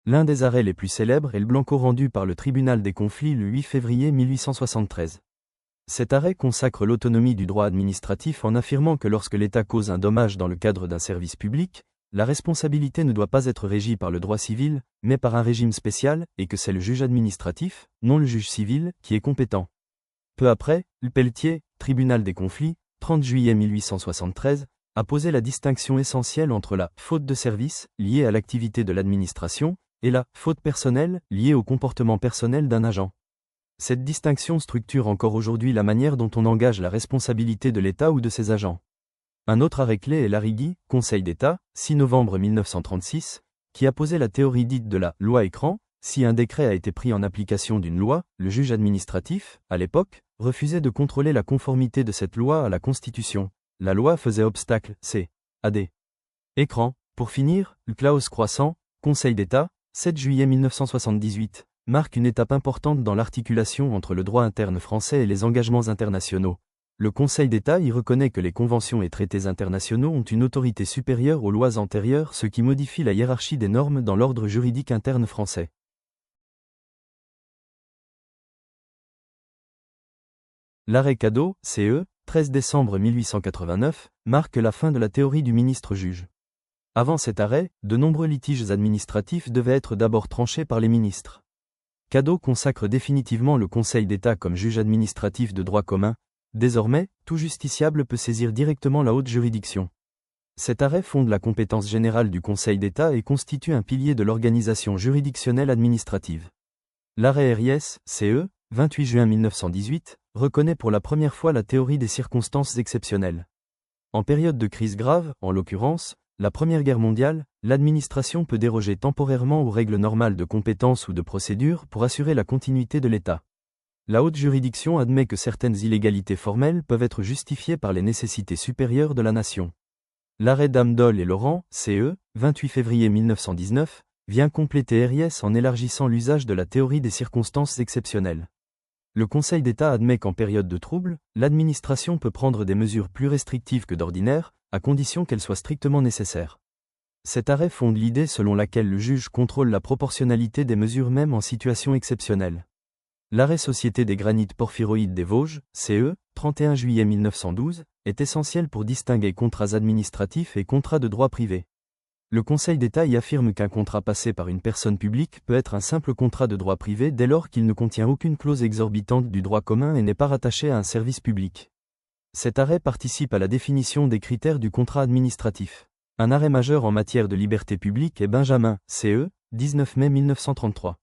L'un des arrêts les plus célèbres est le Blanco rendu par le tribunal des conflits le 8 février 1873. Cet arrêt consacre l'autonomie du droit administratif en affirmant que lorsque l'État cause un dommage dans le cadre d'un service public, la responsabilité ne doit pas être régie par le droit civil, mais par un régime spécial, et que c'est le juge administratif, non le juge civil, qui est compétent. Peu après, le Pelletier, tribunal des conflits, 30 juillet 1873, a posé la distinction essentielle entre la « faute de service » liée à l'activité de l'administration, et la « faute personnelle » liée au comportement personnel d'un agent. Cette distinction structure encore aujourd'hui la manière dont on engage la responsabilité de l'État ou de ses agents. Un autre arrêt clé est l'Arrigui, Conseil d'État, 6 novembre 1936, qui a posé la théorie dite de la « loi écran ». Si un décret a été pris en application d'une loi, le juge administratif, à l'époque, refusait de contrôler la conformité de cette loi à la Constitution. La loi faisait obstacle, à des écrans. Pour finir, le Clause croissant, Conseil d'État, 7 juillet 1978, marque une étape importante dans l'articulation entre le droit interne français et les engagements internationaux. Le Conseil d'État y reconnaît que les conventions et traités internationaux ont une autorité supérieure aux lois antérieures, ce qui modifie la hiérarchie des normes dans l'ordre juridique interne français. L'arrêt Cadeau, CE, 13 décembre 1889, marque la fin de la théorie du ministre-juge. Avant cet arrêt, de nombreux litiges administratifs devaient être d'abord tranchés par les ministres. Cadeau consacre définitivement le Conseil d'État comme juge administratif de droit commun. Désormais, tout justiciable peut saisir directement la haute juridiction. Cet arrêt fonde la compétence générale du Conseil d'État et constitue un pilier de l'organisation juridictionnelle administrative. L'arrêt Herriès, CE, 28 juin 1918, reconnaît pour la première fois la théorie des circonstances exceptionnelles. En période de crise grave, en l'occurrence, la Première Guerre mondiale, l'administration peut déroger temporairement aux règles normales de compétence ou de procédure pour assurer la continuité de l'État. La haute juridiction admet que certaines illégalités formelles peuvent être justifiées par les nécessités supérieures de la nation. L'arrêt Dame-Dole et Laurent, CE, 28 février 1919, vient compléter Herriès en élargissant l'usage de la théorie des circonstances exceptionnelles. Le Conseil d'État admet qu'en période de trouble, l'administration peut prendre des mesures plus restrictives que d'ordinaire, à condition qu'elles soient strictement nécessaires. Cet arrêt fonde l'idée selon laquelle le juge contrôle la proportionnalité des mesures même en situation exceptionnelle. L'arrêt Société des granites porphyroïdes des Vosges, CE, 31 juillet 1912, est essentiel pour distinguer contrats administratifs et contrats de droit privé. Le Conseil d'État y affirme qu'un contrat passé par une personne publique peut être un simple contrat de droit privé dès lors qu'il ne contient aucune clause exorbitante du droit commun et n'est pas rattaché à un service public. Cet arrêt participe à la définition des critères du contrat administratif. Un arrêt majeur en matière de liberté publique est Benjamin, CE, 19 mai 1933.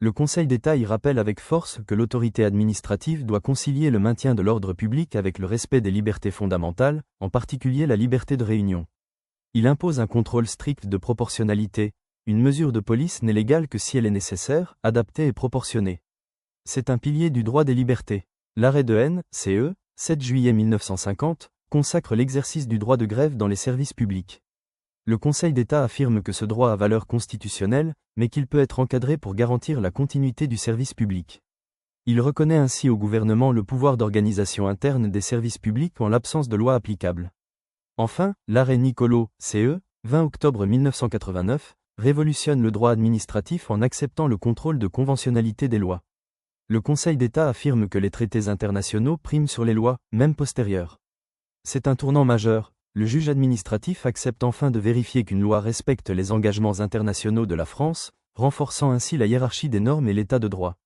Le Conseil d'État y rappelle avec force que l'autorité administrative doit concilier le maintien de l'ordre public avec le respect des libertés fondamentales, en particulier la liberté de réunion. Il impose un contrôle strict de proportionnalité. Une mesure de police n'est légale que si elle est nécessaire, adaptée et proportionnée. C'est un pilier du droit des libertés. L'arrêt de Haine, CE, 7 juillet 1950, consacre l'exercice du droit de grève dans les services publics. Le Conseil d'État affirme que ce droit a valeur constitutionnelle, mais qu'il peut être encadré pour garantir la continuité du service public. Il reconnaît ainsi au gouvernement le pouvoir d'organisation interne des services publics en l'absence de loi applicable. Enfin, l'arrêt Niccolo, CE, 20 octobre 1989, révolutionne le droit administratif en acceptant le contrôle de conventionnalité des lois. Le Conseil d'État affirme que les traités internationaux priment sur les lois, même postérieures. C'est un tournant majeur. Le juge administratif accepte enfin de vérifier qu'une loi respecte les engagements internationaux de la France, renforçant ainsi la hiérarchie des normes et l'état de droit.